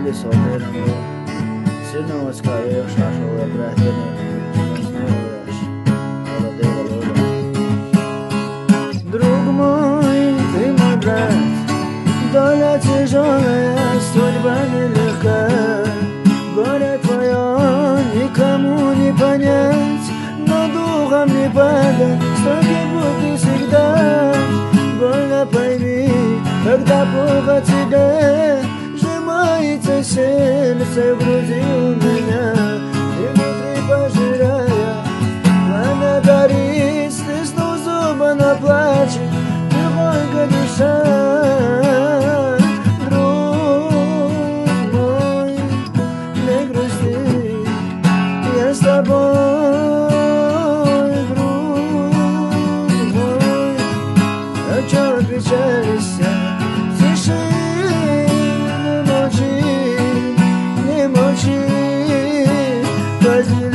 лицо мирно, сильно скорее шашевые братьями, смелуешь, молодые голубя. Друг мой, ты мой брат, доля тяжелая, судьба нелегка. Горе твое никому не понять, но духом не падай, строгий будь ты всегда. Больно пойми, когда плохо тебе, сжимается сердце в груди у меня, и внутри пожирая, пламя горит, стиснув зубы, но плачет тихонько душа. Друг мой, не грусти, я с тобой. Печалися, тиши, не молчи, не молчи, возьми.